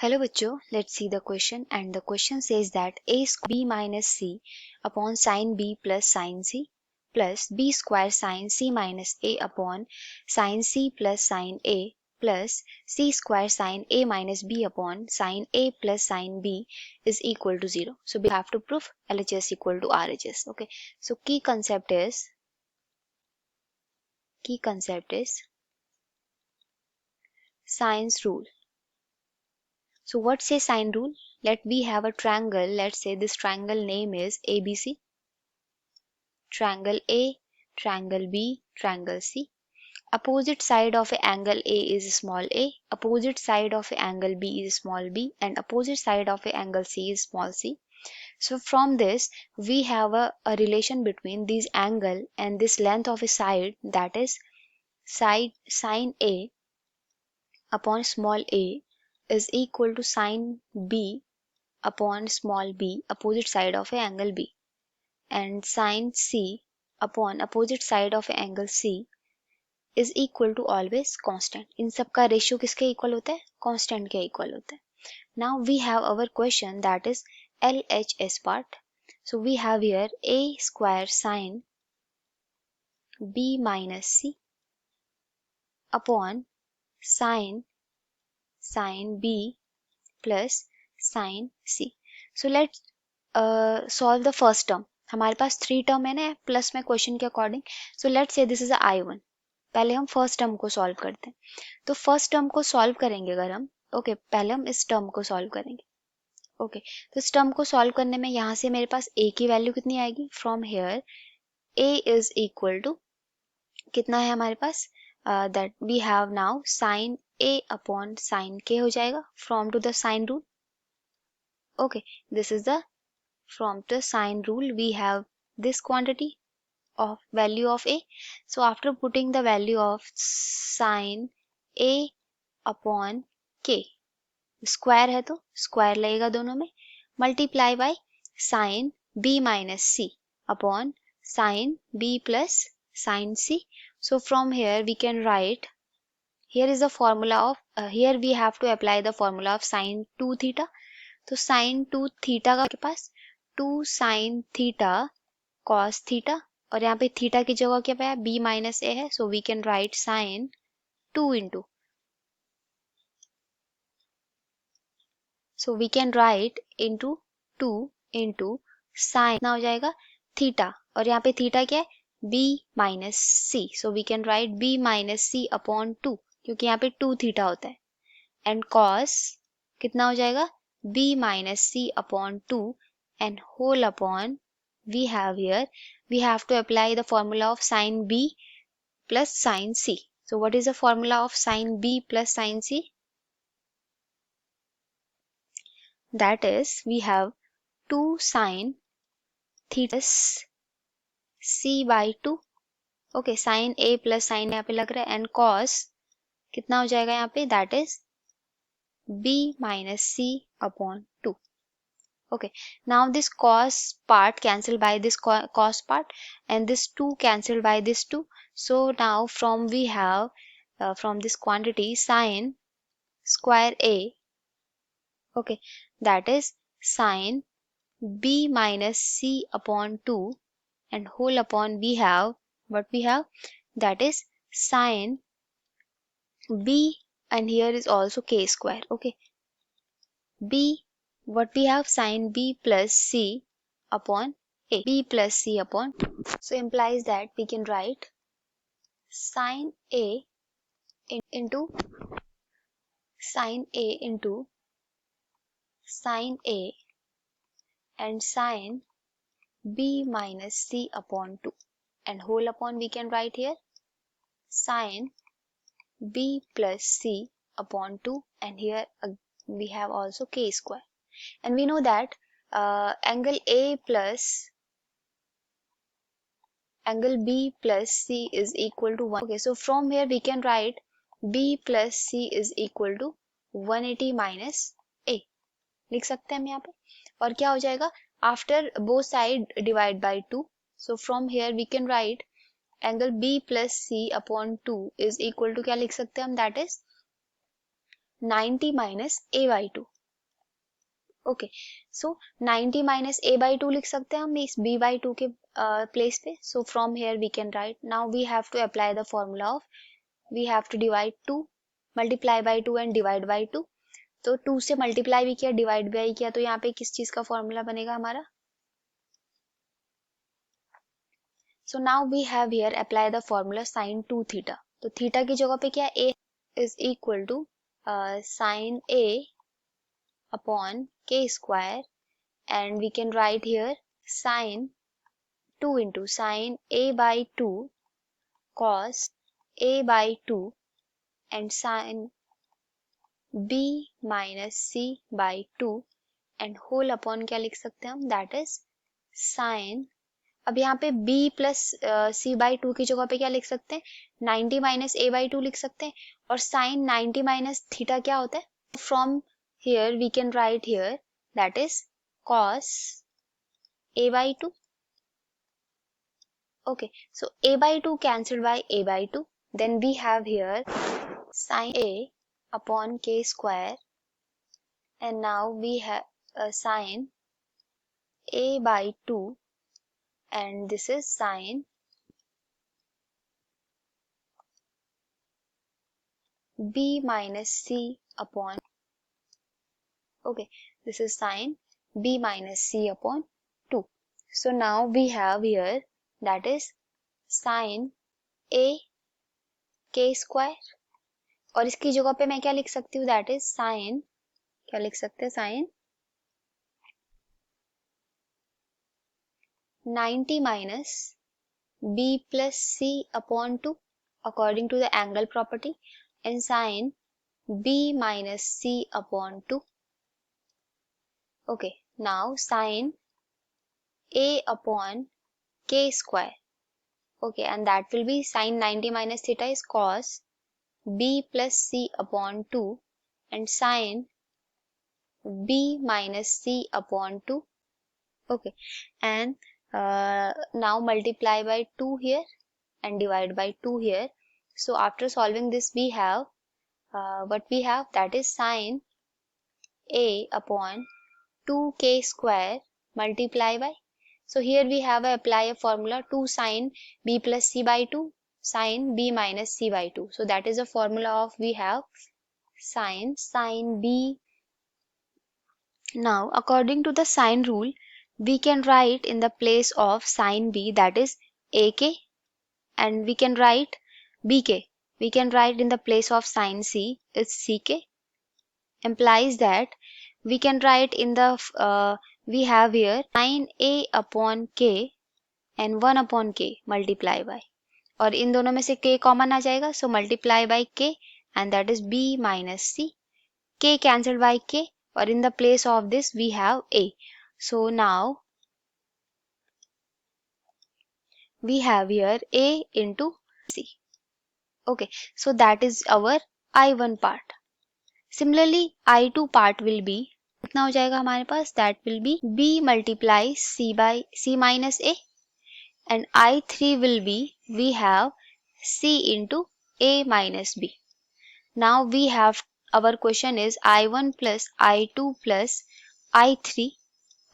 Hello बच्चों, let's see the question and the question says that a b minus c upon sin b plus sin c plus b square sin c minus a upon sin c plus sin a plus c square sin a minus b upon sin a plus sin b is equal to 0. So we have to prove LHS equal to RHS. Okay, so key concept is sines rule. So what's a sine rule? Let we have a triangle. Let's say this triangle name is ABC. Triangle A, triangle B, triangle C. Opposite side of a angle A is small a, opposite side of a angle B is small b, and opposite side of a angle C is small c. So from this, we have a relation between this angle and this length of a side, that is side sine A upon small a is equal to sine B upon small b, opposite side of a angle B, and sine C upon opposite side of a angle C is equal to always constant. इन सब का ratio किसके equal होता है? Constant के equal होता है. Now we have our question, that is LHS part. So we have here a square sine b minus c upon sine b plus sine c. So let's solve the first term. हमारे पास 3 term है ना plus में question के according. So let's say this is I1. पहले हम first term को solve करते हैं. तो फर्स्ट टर्म को सॉल्व करेंगे अगर हम पहले हम इस टर्म को सॉल्व करेंगे. तो इस टर्म को सॉल्व करने में यहाँ से मेरे पास a की वैल्यू कितनी आएगी? From here a is equal to कितना है हमारे पास? That we have now sine a upon sine k हो जाएगा from to the sine rule. This is the from the sine rule we have this quantity of value of a. So after putting the value of sine a upon k, square है तो square लगेगा दोनों में, multiply by sine b minus c upon sine b plus sin c. So from here we can write, here is the formula of here we have to apply the formula of sin 2 theta. तो sign 2 theta का के पास 2 sine theta cos theta, और यहाँ पे theta की जगह क्या पाया? b माइनस ए है. So we can write sine 2 into, so we can write into 2 into sine ना हो जाएगा थीटा, और यहाँ पे थीटा क्या है? b minus C. So we can write b minus C upon 2, क्योंकि यहाँ पे 2 थीटा होता है. एंड कॉस कितना हो जाएगा? b minus c upon 2 and whole upon we have here, we have to apply the formula of sin b plus sin c. So what is the formula of sin b plus sin c? That is we have 2 sin theta c by 2. sin a plus sin यहाँ पे लग रहा है, and cos कितना हो जाएगा यहाँ पे? That is b minus c upon 2. Now this cos part cancelled by this cos part, and this 2 cancelled by this 2. So now from we have from this quantity sin square a, that is sin b minus c upon 2, and whole upon we have what we have, that is sin b, and here is also k square. B, what we have? Sin b plus c upon a, b plus c upon, so implies that we can write sin a into sin a into sin a and sin b minus c upon 2, and whole upon we can write here sin b plus c upon 2, and here we have also k square. And we know that angle A plus angle B plus C is equal to 1. So from here we can write B plus C is equal to 180 minus A. लिख सकते हैं हम यहाँ पे. और क्या हो जाएगा? After both side divide by 2. So from here we can write angle B plus C upon 2 is equal to क्या लिख सकते हैं हम? That is 90 minus A by 2. Okay, so 90 minus a by 2 लिख सकते हैं हम इस b by 2 के प्लेस पे. So from here we can write, now we have to apply the formula of, we have to divide 2, multiply by 2 and divide by 2. तो 2 से multiply भी किया, डिवाइड भी किया, तो यहाँ पे किस चीज का फॉर्मूला बनेगा हमारा. So now we have here apply the formula sine 2 theta. तो थीटा की जगह पे क्या है, a is equal to sine a upon k square, and we can write here sine 2 into sine a by 2 cos a by 2 and sine b minus c by 2 and whole upon क्या लिख सकते हैं हम, that is sine. अब यहाँ पे b plus c by 2 की जगह पे क्या लिख सकते हैं, 90 माइनस a by 2 लिख सकते हैं. और sin 90 माइनस थीटा क्या होता है, from here we can write here that is cos a by 2. Okay, so a by 2 cancelled by a by 2. Then we have here sin a upon k square, and now we have sin a by 2, and this is sin b minus c upon, okay, this is sin b minus c upon 2. So now we have here that is sin a k square, और इसकी जगह पे मैं क्या लिख सकती हूँ, that is sin, क्या लिख सकते हैं, sin 90 minus b plus c upon 2 according to the angle property, and sin b minus c upon 2. Okay, now sin a upon k square. Okay, and that will be sin 90 minus theta is cos b plus c upon 2 and sin b minus c upon 2. Okay, and now multiply by 2 here and divide by 2 here. So after solving this we have what we have, that is sin a upon 2k square multiply by, so here we have apply a formula 2 sin b plus c by 2 sin b minus c by 2. So that is a formula of, we have sin b. Now according to the sine rule we can write in the place of sin b, that is ak, and we can write bk, we can write in the place of sin c is ck, implies that we can write in the we have here sin a upon k and 1 upon k multiply by, और इन दोनों में से k common आ जाएगा, so multiply by k and that is b minus c, k cancelled by k, or in the place of this we have a. So now we have here a into c. Okay, so that is our I1 part. Similarly I2 part will be, कितना हो जाएगा हमारे पास, that will be b multiply c by c minus a, and I3 will be, we have c into a minus b. Now we have, our question is I1 plus I2 plus I3.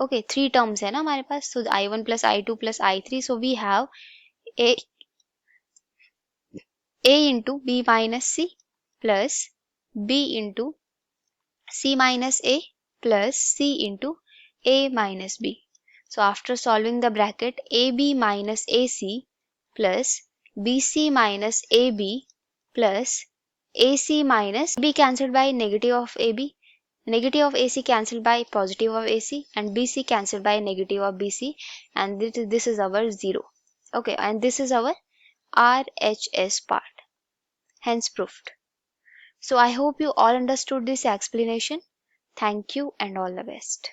Okay, 3 terms है ना हमारे पास, so I1 plus I2 plus I3, so we have a into b minus c plus b into c minus a plus c into a minus b. So after solving the bracket, ab minus ac plus bc minus ab plus ac minus b cancelled by negative of ab, negative of ac cancelled by positive of ac, and bc cancelled by negative of bc, and this is our 0. Okay, and this is our RHS part, hence proved. So I hope you all understood this explanation. Thank you and all the best.